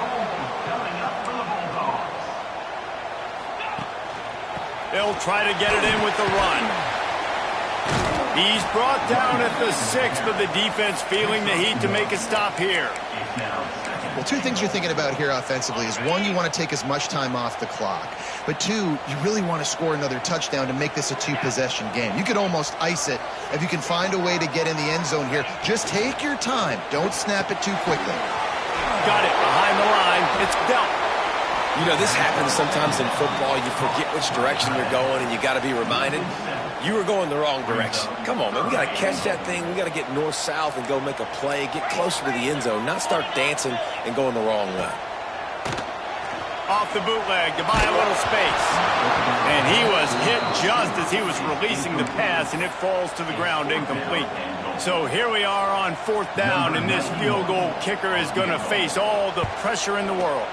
They'll try to get it in with the run. He's brought down at the 6, but the defense feeling the heat to make a stop here. Well, two things you're thinking about here offensively is, one, you want to take as much time off the clock. But two, you really want to score another touchdown to make this a two-possession game. You could almost ice it if you can find a way to get in the end zone here. Just take your time. Don't snap it too quickly. Got it behind the line. It's dealt. You know, this happens sometimes in football. You forget which direction you're going, and you got to be reminded you were going the wrong direction. Come on, man. We got to catch that thing. We got to get north-south and go make a play, get closer to the end zone, not start dancing and going the wrong way. Off the bootleg to buy a little space. And he was hit just as he was releasing the pass, and it falls to the ground incomplete. So here we are on fourth down, and this field goal kicker is going to face all the pressure in the world.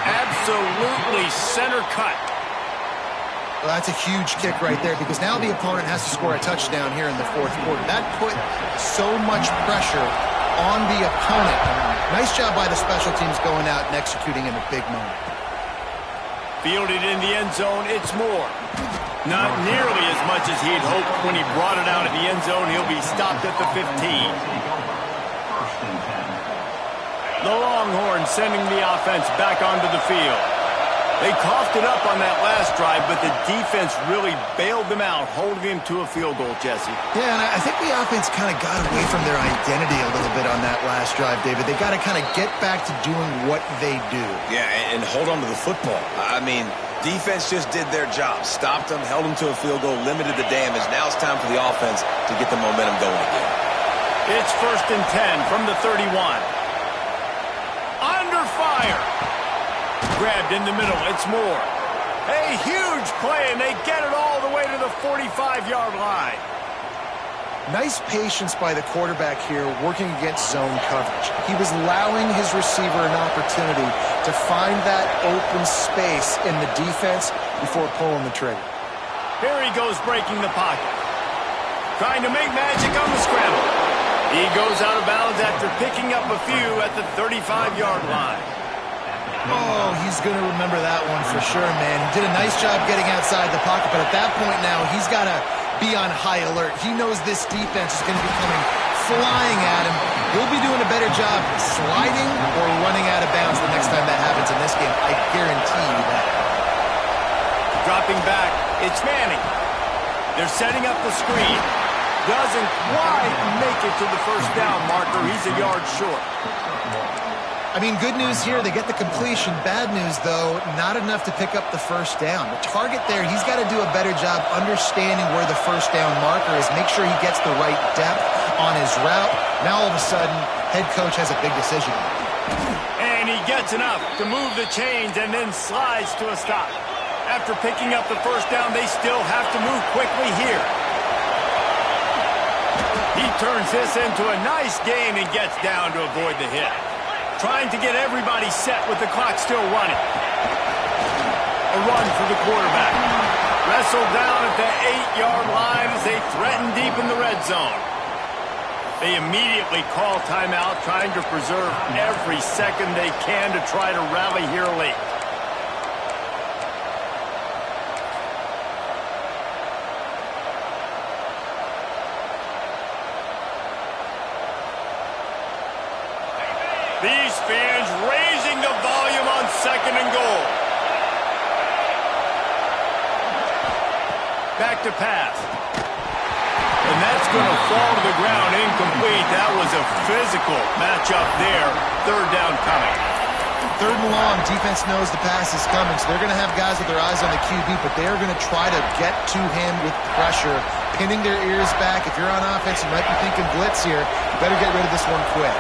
Absolutely center cut. Well, that's a huge kick right there, because now the opponent has to score a touchdown here in the fourth quarter. That put so much pressure on the opponent. Nice job by the special teams going out and executing in a big moment. Fielded in the end zone, it's Moore. Not nearly as much as he'd hoped when he brought it out of the end zone. He'll be stopped at the 15. The Longhorns sending the offense back onto the field. They coughed it up on that last drive, but the defense really bailed them out, holding him to a field goal, Jesse. Yeah, and I think the offense kind of got away from their identity a little bit on that last drive, David. They got to kind of get back to doing what they do. Yeah, and hold on to the football. I mean, defense just did their job. Stopped them, held them to a field goal, limited the damage. Now it's time for the offense to get the momentum going again. It's first and 10 from the 31. Under fire. Grabbed in the middle. It's Moore. A huge play, and they get it all the way to the 45-yard line. Nice patience by the quarterback here, working against zone coverage. He was allowing his receiver an opportunity to find that open space in the defense before pulling the trigger. Here he goes, breaking the pocket. Trying to make magic on the scramble. He goes out of bounds after picking up a few at the 35-yard line. Oh, he's going to remember that one for sure, man. He did a nice job getting outside the pocket, but at that point now, he's got to be on high alert. He knows this defense is going to be coming flying at him. He'll be doing a better job sliding or running out of bounds the next time that happens in this game. I guarantee you that. Dropping back, it's Manning. They're setting up the screen. Doesn't quite make it to the first down marker. He's a yard short. I mean, good news here, they get the completion. Bad news, though, not enough to pick up the first down. The target there, he's got to do a better job understanding where the first down marker is. Make sure he gets the right depth on his route. Now all of a sudden, head coach has a big decision. And he gets enough to move the chains and then slides to a stop. After picking up the first down, they still have to move quickly here. He turns this into a nice gain and gets down to avoid the hit. Trying to get everybody set with the clock still running. A run for the quarterback. Wrestled down at the 8-yard line as they threaten deep in the red zone. They immediately call timeout, trying to preserve every second they can to try to rally here late. These fans raising the volume on 2nd and goal. Back to pass. And that's going to fall to the ground incomplete. That was a physical matchup there. 3rd down coming. 3rd and long, defense knows the pass is coming, so they're going to have guys with their eyes on the QB, but they're going to try to get to him with pressure, pinning their ears back. If you're on offense, you might be thinking blitz here. You better get rid of this one quick.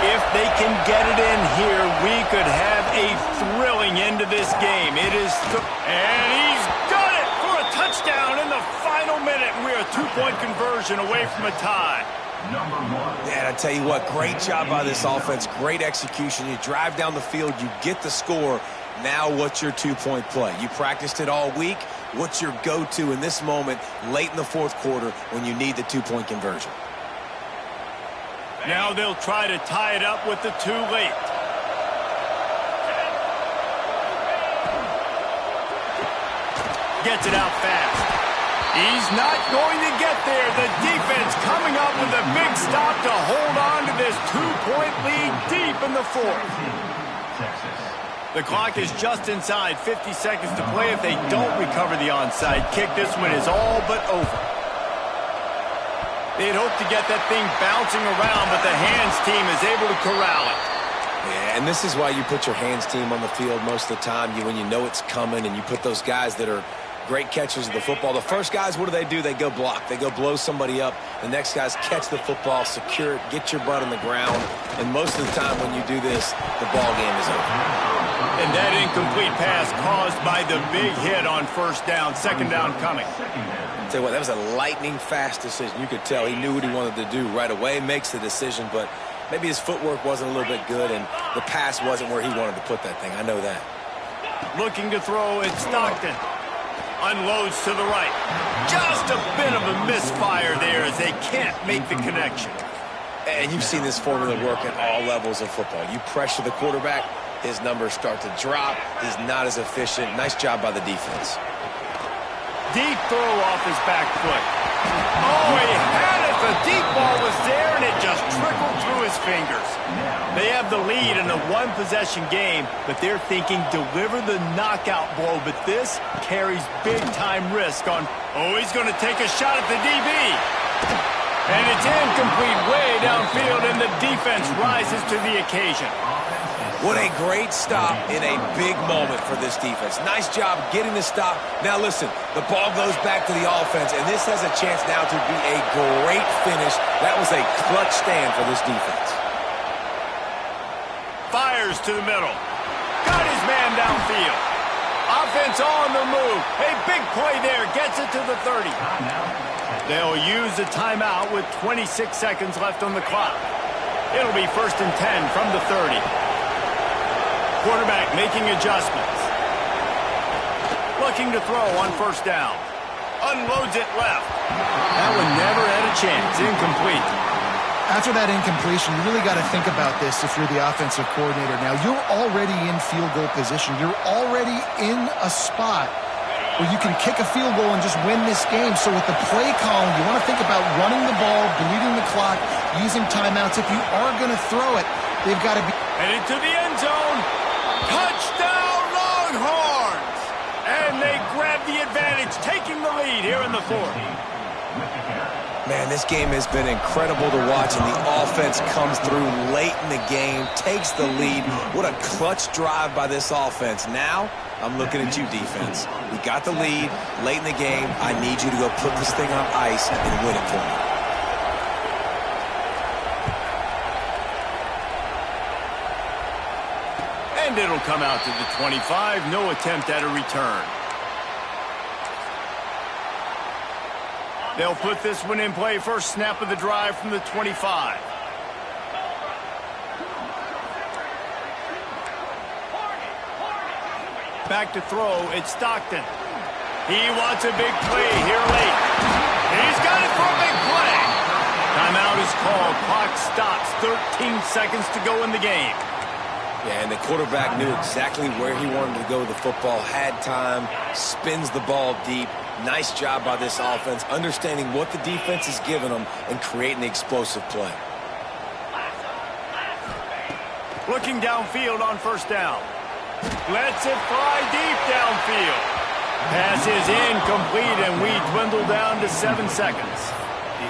If they can get it in here, we could have a thrilling end to this game. It is, and he's done it for a touchdown in the final minute. We're a 2-point conversion away from a tie. And I tell you what, great job by this offense, great execution. You drive down the field, you get the score. Now what's your 2-point play? You practiced it all week. What's your go-to in this moment late in the 4th quarter when you need the 2-point conversion? Now they'll try to tie it up with the 2 late. Gets it out fast. He's not going to get there. The defense coming up with a big stop to hold on to this 2-point lead deep in the 4th. The clock is just inside 50 seconds to play. If they don't recover the onside kick, this one is all but over. They'd hope to get that thing bouncing around, but the hands team is able to corral it. Yeah, and this is why you put your hands team on the field most of the time. When you know it's coming, and you put those guys that are great catchers of the football. The first guys, what do? They go block. They go blow somebody up. The next guys catch the football, secure it, get your butt on the ground. And most of the time when you do this, the ball game is over. And that incomplete pass caused by the big hit on 1st down. 2nd down coming. Tell you what, that was a lightning-fast decision. You could tell he knew what he wanted to do right away, makes the decision, but maybe his footwork wasn't a little bit good, and the pass wasn't where he wanted to put that thing. I know that. Looking to throw at Stockton. Unloads to the right. Just a bit of a misfire there as they can't make the connection. And you've seen this formula work at all levels of football. You pressure the quarterback, his numbers start to drop. He's not as efficient. Nice job by the defense. Deep throw off his back foot. Oh, he had it. The deep ball was there, and it just trickled through his fingers. They have the lead in a 1-possession game, but they're thinking deliver the knockout blow. But this carries big-time risk on. Oh, he's going to take a shot at the DB. And it's incomplete way downfield, and the defense rises to the occasion. What a great stop in a big moment for this defense. Nice job getting the stop. Now listen, the ball goes back to the offense, and this has a chance now to be a great finish. That was a clutch stand for this defense. Fires to the middle. Got his man downfield. Offense on the move. A big play there. Gets it to the 30. They'll use the timeout with 26 seconds left on the clock. It'll be 1st and 10 from the 30. Quarterback making adjustments. Looking to throw on 1st down. Unloads it left. That one never had a chance. Incomplete. After that incompletion, you really got to think about this if you're the offensive coordinator. Now, you're already in field goal position. You're already in a spot where you can kick a field goal and just win this game. So with the play calling, you want to think about running the ball, bleeding the clock, using timeouts. If you are going to throw it, they've got to be headed to the end zone. Touchdown, Longhorns! And they grab the advantage, taking the lead here in the 4th. Man, this game has been incredible to watch, and the offense comes through late in the game, takes the lead. What a clutch drive by this offense. Now, I'm looking at you, defense. We got the lead late in the game. I need you to go put this thing on ice and win it for me. And it'll come out to the 25. No attempt at a return. They'll put this one in play. First snap of the drive from the 25. Back to throw. It's Stockton. He wants a big play here late. He's got it for a big play. Timeout is called. Clock stops. 13 seconds to go in the game. Yeah, and the quarterback knew exactly where he wanted to go with the football, had time, spins the ball deep. Nice job by this offense, understanding what the defense is giving them and creating the explosive play. Looking downfield on first down. Lets it fly deep downfield. Pass is incomplete, and we dwindle down to 7 seconds.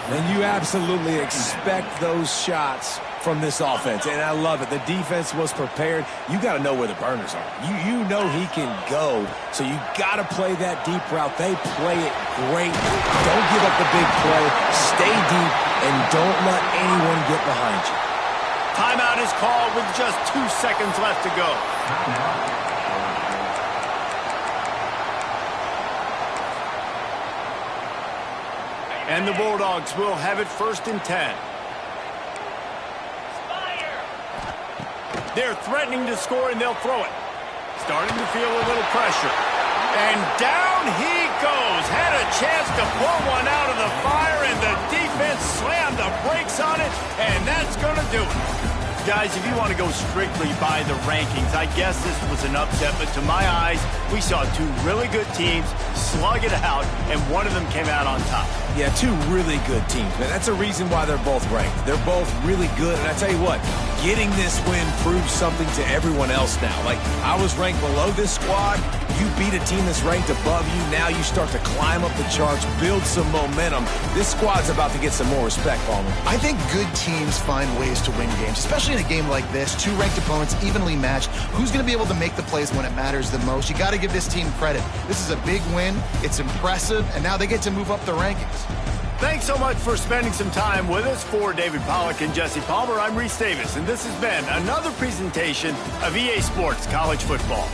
And you absolutely expect those shots from this offense, and I love it. The defense was prepared. You got to know where the burners are. You know he can go, so you got to play that deep route. They play it great. Don't give up the big play. Stay deep, and don't let anyone get behind you. Timeout is called with just 2 seconds left to go. And the Bulldogs will have it 1st and 10. They're threatening to score, and they'll throw it. Starting to feel a little pressure. And down he goes. Had a chance to pull one out of the fire, and the defense slammed the brakes on it, and that's going to do it. Guys, if you want to go strictly by the rankings, I guess this was an upset, but to my eyes, we saw two really good teams slug it out, and one of them came out on top. Yeah, two really good teams, man. That's a reason why they're both ranked. They're both really good, and I tell you what, getting this win proves something to everyone else now. Like, I was ranked below this squad. You beat a team that's ranked above you. Now you start to climb up the charts, build some momentum. This squad's about to get some more respect, Palmer. I think good teams find ways to win games, especially in a game like this. Two ranked opponents, evenly matched. Who's going to be able to make the plays when it matters the most? You got to give this team credit. This is a big win. It's impressive, and now they get to move up the rankings. Thanks so much for spending some time with us. For David Pollack and Jesse Palmer, I'm Reese Davis, and this has been another presentation of EA Sports College Football.